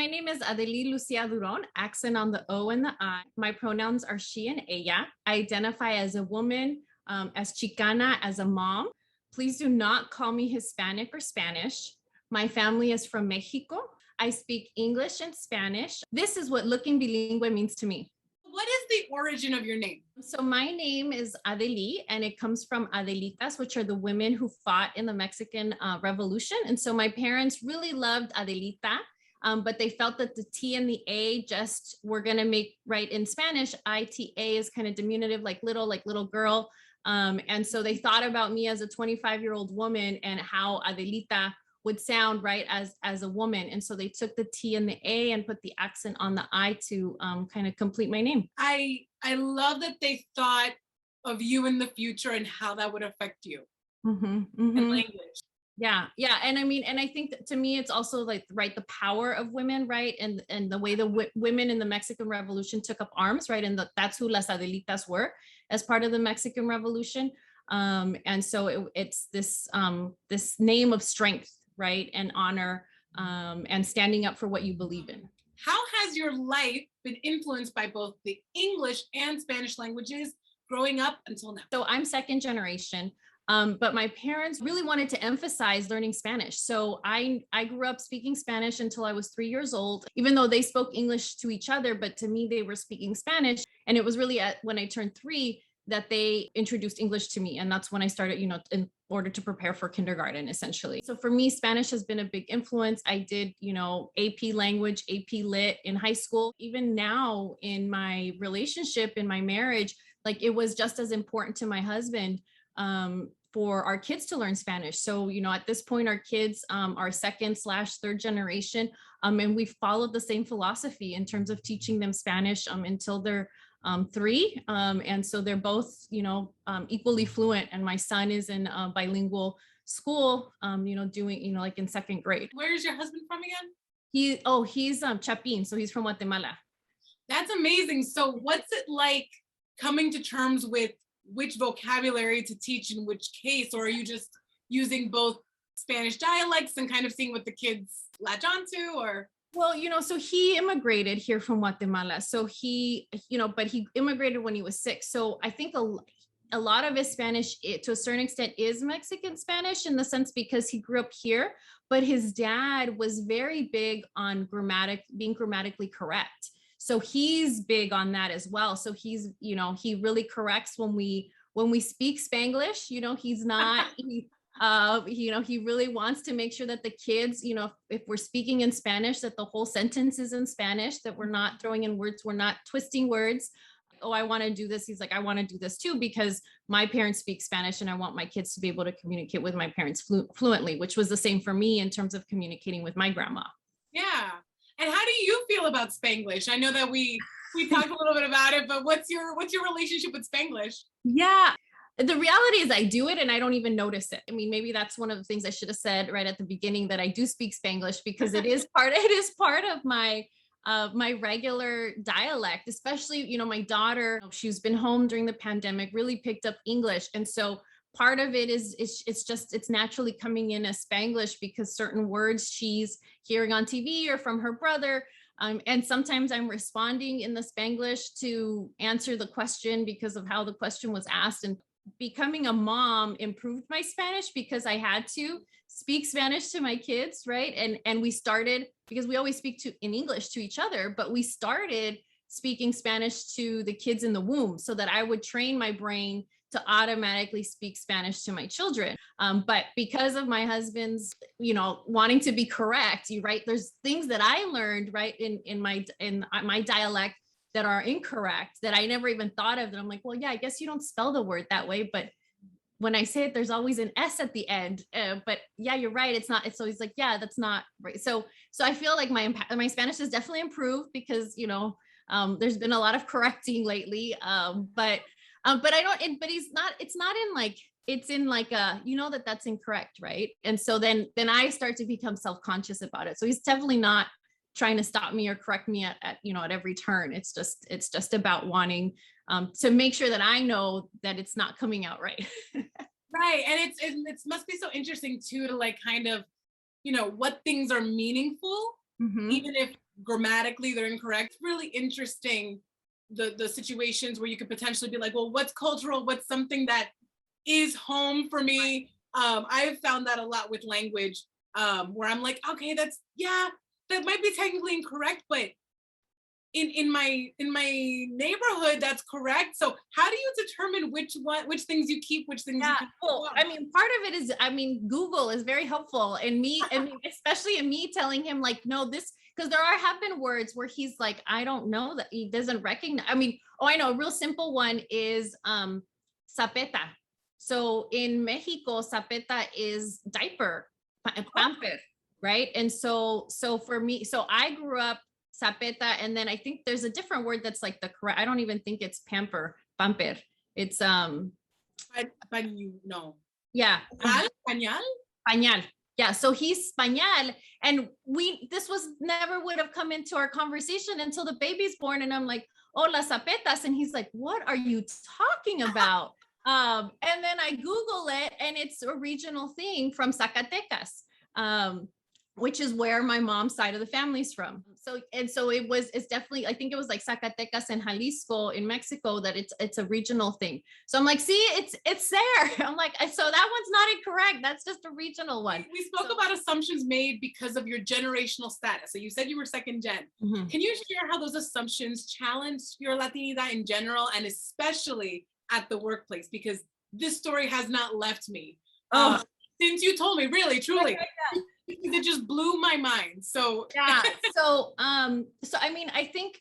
my name is Adelí Lucia Duron, accent on the O and the I. My pronouns are she and ella. I identify as a woman, as Chicana, as a mom. Please do not call me Hispanic or Spanish. My family is from Mexico. I speak English and Spanish. This is what looking bilingüe means to me. What is the origin of your name? So my name is Adelí, and it comes from Adelitas, which are the women who fought in the Mexican Revolution. And so my parents really loved Adelita, but they felt that the T and the A just were going to make, right, in Spanish, ITA is kind of diminutive, like little girl. And so they thought about me as a 25-year-old woman and how Adelita would sound, right, as a woman. And so they took the T and the A and put the accent on the I to kind of complete my name. I love that they thought of you in the future and how that would affect you in language. Yeah. And I mean, and I think that to me, it's also like, right, the power of women, right? And the way the women in the Mexican Revolution took up arms, right? And that's who las Adelitas were as part of the Mexican Revolution. And so it's this name of strength, right, and honor, and standing up for what you believe in. How has your life been influenced by both the English and Spanish languages growing up until now? So I'm second generation, but my parents really wanted to emphasize learning Spanish. So I grew up speaking Spanish until I was 3 years old, even though they spoke English to each other, but to me, they were speaking Spanish. And it was really when I turned 3 that they introduced English to me. And that's when I started, in order to prepare for kindergarten, essentially. So for me, Spanish has been a big influence. I did, AP language, AP lit in high school. Even now in my relationship, in my marriage, like it was just as important to my husband for our kids to learn Spanish. So, at this point, our kids are second/third generation. And we followed the same philosophy in terms of teaching them Spanish until they're 3. And so they're both, equally fluent. And my son is in a bilingual school, doing, like in 2nd grade. Where is your husband from again? He's Chapin. So he's from Guatemala. That's amazing. So what's it like coming to terms with which vocabulary to teach in which case? Or are you just using both Spanish dialects and kind of seeing what the kids latch onto, or? Well, so he immigrated here from Guatemala. So he, but he immigrated when he was 6. So I think a lot of his Spanish, to a certain extent, is Mexican Spanish in the sense because he grew up here, but his dad was very big on being grammatically correct. So he's big on that as well. So he's, he really corrects when we speak Spanglish, he's not, he really wants to make sure that the kids, if we're speaking in Spanish, that the whole sentence is in Spanish, that we're not throwing in words, we're not twisting words. Oh, I want to do this. He's like, I want to do this too, because my parents speak Spanish and I want my kids to be able to communicate with my parents fluently, which was the same for me in terms of communicating with my grandma. Yeah. And how do you feel about Spanglish? I know that we talked a little bit about it, but what's your relationship with Spanglish? Yeah. The reality is I do it and I don't even notice it. I mean, maybe that's one of the things I should have said right at the beginning, that I do speak Spanglish, because it is part of my regular dialect, especially, my daughter, she's been home during the pandemic, really picked up English. And so part of it is it's naturally coming in as Spanglish because certain words she's hearing on TV or from her brother. And sometimes I'm responding in the Spanglish to answer the question because of how the question was asked. And becoming a mom improved my Spanish because I had to speak Spanish to my kids, right? And we started, because we always speak in English to each other, but we started speaking Spanish to the kids in the womb so that I would train my brain to automatically speak Spanish to my children. But because of my husband's, wanting to be correct, right? There's things that I learned, right, in my dialect that are incorrect that I never even thought of. And I'm like, well, yeah, I guess you don't spell the word that way, but when I say it, there's always an S at the end. But yeah, you're right. It's not. It's always like, yeah, that's not right. So I feel like my Spanish has definitely improved because there's been a lot of correcting lately. But I don't. But it's not in like. It's in like a, that's incorrect, right? And so then I start to become self-conscious about it. So he's definitely not trying to stop me or correct me at every turn. It's just about wanting to make sure that I know that it's not coming out right. Right. And it must be so interesting too, to like kind of, what things are meaningful, even if grammatically they're incorrect. It's really interesting the situations where you could potentially be like, well, what's cultural? What's something that is home for me? I've found that a lot with language, where I'm like, okay, that might be technically incorrect, but in my neighborhood that's correct. So how do you determine which things you keep, which things you keep? Well, I mean, part of it is, I mean, Google is very helpful in me, and especially in me telling him like, no, this, because have been words where he's like, I don't know, that he doesn't recognize. I mean, I know a real simple one is zapeta. So in Mexico, zapeta is diaper, pamper, right? And so for me, so I grew up zapeta, and then I think there's a different word that's like the correct, I don't even think it's pamper. It's no. Yeah. Pañal? Pañal. Yeah. So he's pañal. And this was never would have come into our conversation until the baby's born. And I'm like, oh, las zapetas. And he's like, what are you talking about? And then I Google it, and it's a regional thing from Zacatecas, which is where my mom's side of the family's from. So it's definitely, I think it was like Zacatecas and Jalisco in Mexico, that it's a regional thing. So I'm like, see, it's there. I'm like, so that one's not incorrect. That's just a regional one. We spoke about assumptions made because of your generational status. So you said you were second gen. Mm-hmm. Can you share how those assumptions challenge your Latinidad in general, and especially at the workplace? Because this story has not left me. Since you told me, really, truly. It just blew my mind. So yeah. So I mean, I think,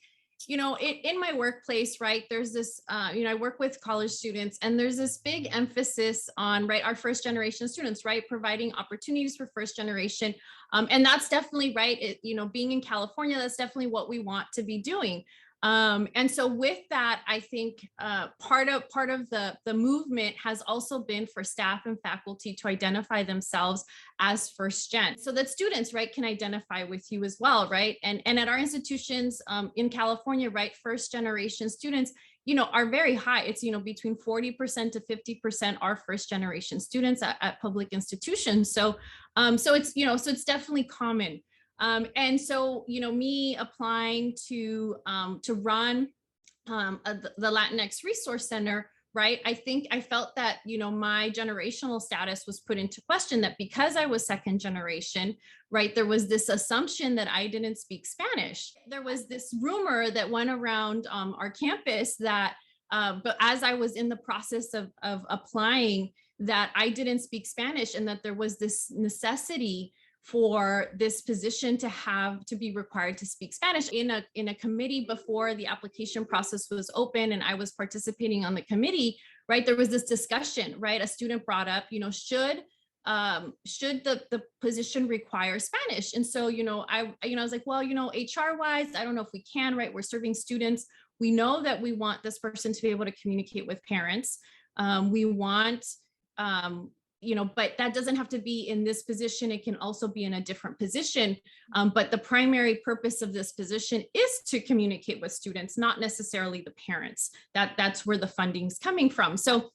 in my workplace, right, there's this, I work with college students, and there's this big emphasis on, right, our first generation students, right, providing opportunities for first generation. And that's definitely right. Being in California, that's definitely what we want to be doing. And so with that, I think part of the movement has also been for staff and faculty to identify themselves as first gen, so that students, right, can identify with you as well, right? And at our institutions in California, right, first generation students, are very high. It's, between 40% to 50% are first generation students at public institutions. So it's definitely common. And so, me applying to run the Latinx Resource Center, right? I think I felt that, my generational status was put into question, that because I was second generation, right, there was this assumption that I didn't speak Spanish. There was this rumor that went around our campus that, but as I was in the process of applying, that I didn't speak Spanish, and that there was this necessity for this position to be required to speak Spanish. In a committee before the application process was open, and I was participating on the committee, right, there was this discussion, right? A student brought up, should the position require Spanish? And so, I was like, well, HR wise, I don't know if we can, right? We're serving students. We know that we want this person to be able to communicate with parents. We want, but that doesn't have to be in this position. It can also be in a different position. But the primary purpose of this position is to communicate with students, not necessarily the parents. That's where the funding's coming from. So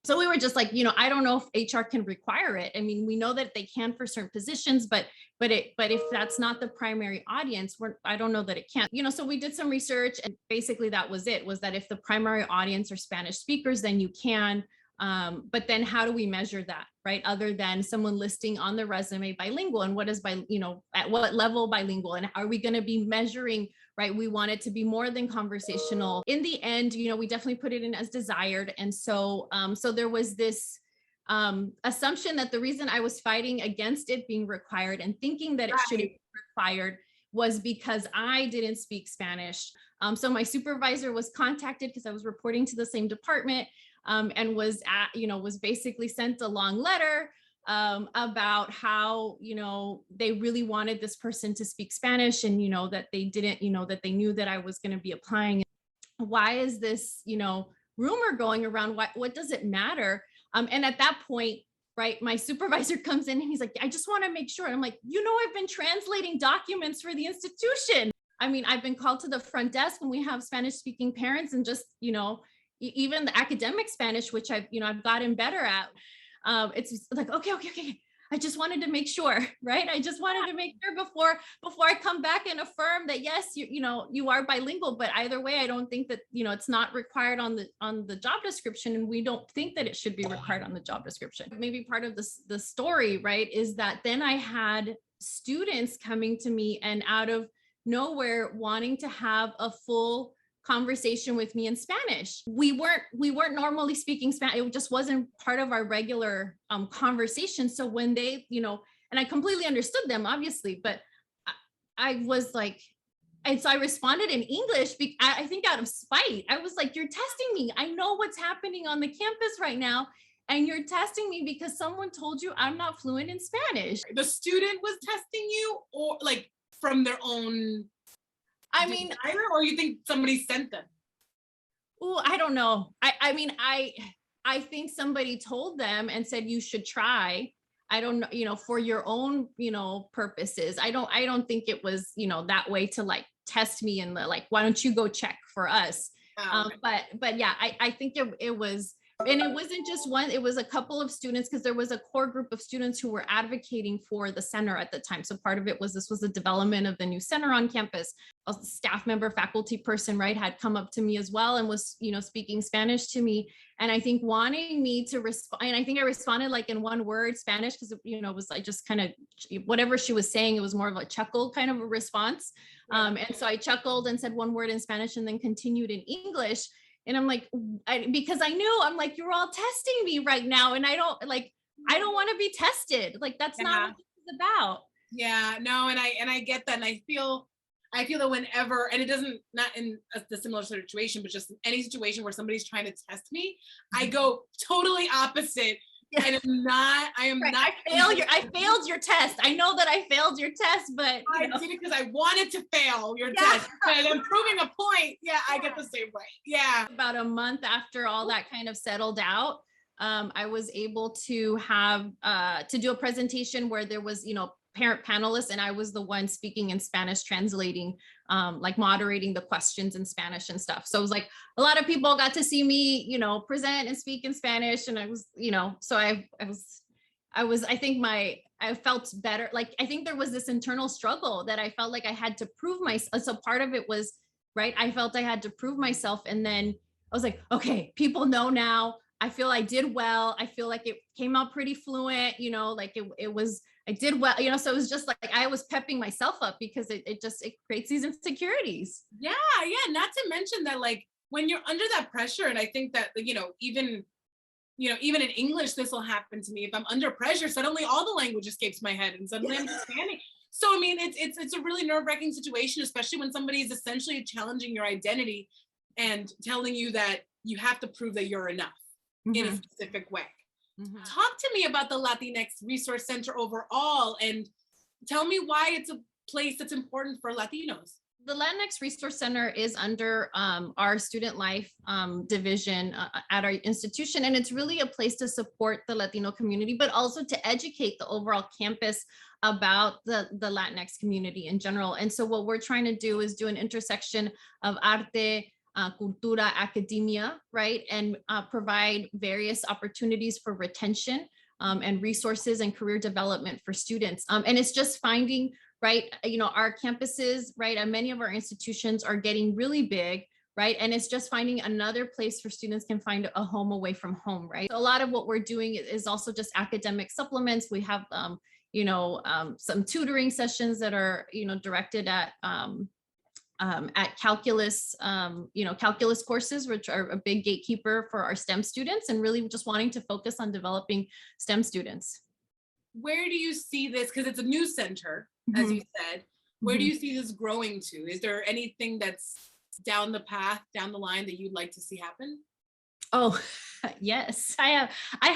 we were just like, I don't know if HR can require it. I mean, we know that they can for certain positions, but if that's not the primary audience, I don't know that it can. So we did some research, and basically that was it, was that if the primary audience are Spanish speakers, then you can. But then how do we measure that, right? Other than someone listing on the resume bilingual, and what is at what level bilingual, and are we going to be measuring, right? We want it to be more than conversational. In the end, we definitely put it in as desired. And so, so there was this assumption that the reason I was fighting against it being required and thinking that it should be required was because I didn't speak Spanish. So my supervisor was contacted, because I was reporting to the same department. And was basically sent a long letter about how, they really wanted this person to speak Spanish, and, that they didn't, that they knew that I was going to be applying. Why is this, rumor going around? What does it matter? And at that point, right, my supervisor comes in and he's like, I just want to make sure. And I'm like, I've been translating documents for the institution. I mean, I've been called to the front desk when we have Spanish speaking parents, and just, even the academic Spanish, which I've gotten better at. It's like, okay. I just wanted to make sure, right? I just wanted to make sure before I come back and affirm that yes, you are bilingual, but either way, I don't think that, it's not required on the job description, and we don't think that it should be required on the job description. Maybe part of the story, right, is that then I had students coming to me and out of nowhere wanting to have a full conversation with me in Spanish. We weren't normally speaking Spanish. It just wasn't part of our regular conversation. So when they, and I completely understood them, obviously, but I was like, and so I responded in English, I think out of spite. I was like, you're testing me. I know what's happening on the campus right now. And you're testing me because someone told you I'm not fluent in Spanish. The student was testing you, or like from their own desire, or you think somebody sent them? Oh, I don't know. I think somebody told them and said you should try. I don't know, for your own, purposes. I don't think it was, that way to like test me and like, why don't you go check for us? Okay. But yeah, I think it was. And it wasn't just one, it was a couple of students, because there was a core group of students who were advocating for the center at the time. So part of it was, this was the development of the new center on campus. A staff member, faculty person, right, had come up to me as well and was, speaking Spanish to me. And I think wanting me to respond, and I think I responded like in one word, Spanish, because, it was like just kind of whatever she was saying, it was more of a chuckle kind of a response. And so I chuckled and said one word in Spanish and then continued in English. And I'm like, because I knew, I'm like, you're all testing me right now. And I don't want to be tested. Like, that's not what this is about. Yeah, no. And I get that. And I feel that whenever, and it doesn't, not in the similar situation, but just in any situation where somebody's trying to test me, I go totally opposite. And I am not. I failed your test. I know that I failed your test, but I did it because I wanted to fail your test. And I'm proving a point. Yeah, I get the same way. Yeah. About a month after all that kind of settled out, I was able to have to do a presentation where there was, parent panelists, and I was the one speaking in Spanish, translating, like moderating the questions in Spanish and stuff. So it was like a lot of people got to see me, present and speak in Spanish. And I was, so I felt better. Like, I think there was this internal struggle that I felt like I had to prove myself. So part of it was, right, I felt I had to prove myself. And then I was like, okay, people know now. I feel I did well. I feel like it came out pretty fluent, like I did well, so it was just like, I was pepping myself up because it creates these insecurities. Yeah. Not to mention that, like, when you're under that pressure, and I think that, even in English, this will happen to me. If I'm under pressure, suddenly all the language escapes my head and suddenly I'm understanding. So, I mean, it's a really nerve-wracking situation, especially when somebody is essentially challenging your identity and telling you that you have to prove that you're enough in a specific way. Talk to me about the Latinx Resource Center overall, and tell me why it's a place that's important for Latinos. The Latinx Resource Center is under our student life division at our institution, and it's really a place to support the Latino community, but also to educate the overall campus about the Latinx community in general. And so what we're trying to do is do an intersection of arte, cultura, academia, right? And provide various opportunities for retention and resources and career development for students. And it's just finding, right, our campuses, right, and many of our institutions are getting really big, right? And it's just finding another place for students can find a home away from home, right? So a lot of what we're doing is also just academic supplements. We have, some tutoring sessions that are, directed at calculus, calculus courses, which are a big gatekeeper for our STEM students, and really just wanting to focus on developing STEM students. Where do you see this? Because it's a new center, as you said. Where do you see this growing to? Is there anything that's down the line that you'd like to see happen? Oh, yes, I have. I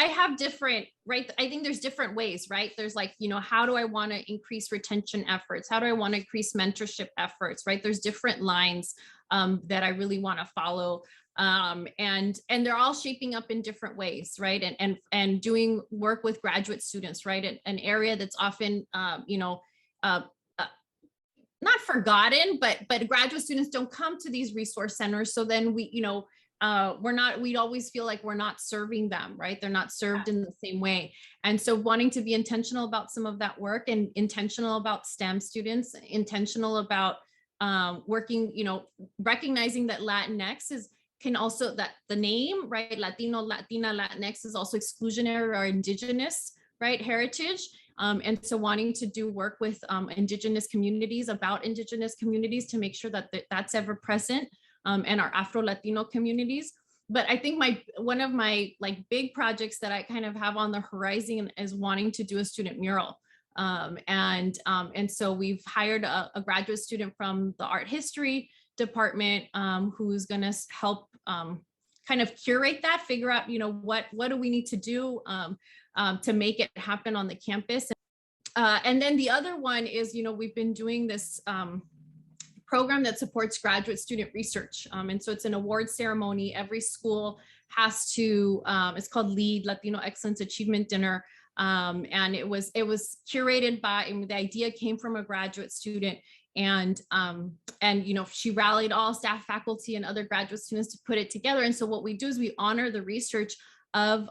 have different, right? I think there's different ways, right? There's like, how do I want to increase retention efforts? How do I want to increase mentorship efforts, right? There's different lines that I really want to follow. And they're all shaping up in different ways, right? And doing work with graduate students, right? An area that's often, not forgotten, but graduate students don't come to these resource centers. So then we, we'd always feel like we're not serving them, right? They're not served in the same way. And so wanting to be intentional about some of that work, and intentional about STEM students, intentional about working, recognizing that Latinx can also, that the name, right? Latino, Latina, Latinx is also exclusionary or indigenous, right? Heritage. And so wanting to do work with indigenous communities, about indigenous communities, to make sure that that's ever present, and our Afro-Latino communities. But I think one of my big projects that I kind of have on the horizon is wanting to do a student mural. And so we've hired a graduate student from the art history department, who's going to help kind of curate that, figure out, what do we need to do to make it happen on the campus. And then the other one is, we've been doing this program that supports graduate student research. And so it's an award ceremony. Every school has to, it's called LEAD, Latino Excellence Achievement Dinner. And it was curated by, the idea came from a graduate student, and she rallied all staff, faculty, and other graduate students to put it together. And so what we do is we honor the research of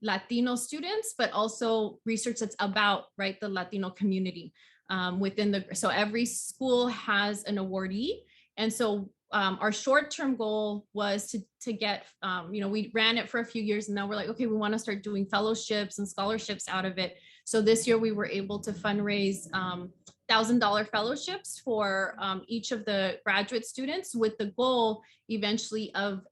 Latino students, but also research that's about, right, the Latino community so every school has an awardee. And so our short-term goal was to get, we ran it for a few years, and now we're like, okay, we want to start doing fellowships and scholarships out of it. So this year we were able to fundraise $1,000 fellowships for each of the graduate students, with the goal eventually of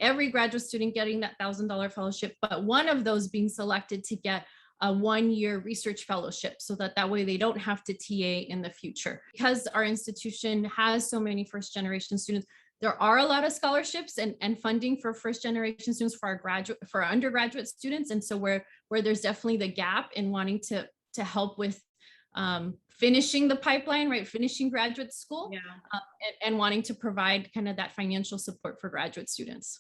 every graduate student getting that $1,000 fellowship, but one of those being selected to get a 1-year research fellowship, so that way they don't have to TA in the future. Because our institution has so many first-generation students, there are a lot of scholarships and funding for first-generation students, for our undergraduate students. And so where there's definitely the gap in wanting to help with finishing the pipeline, right? Finishing graduate school, and wanting to provide kind of that financial support for graduate students.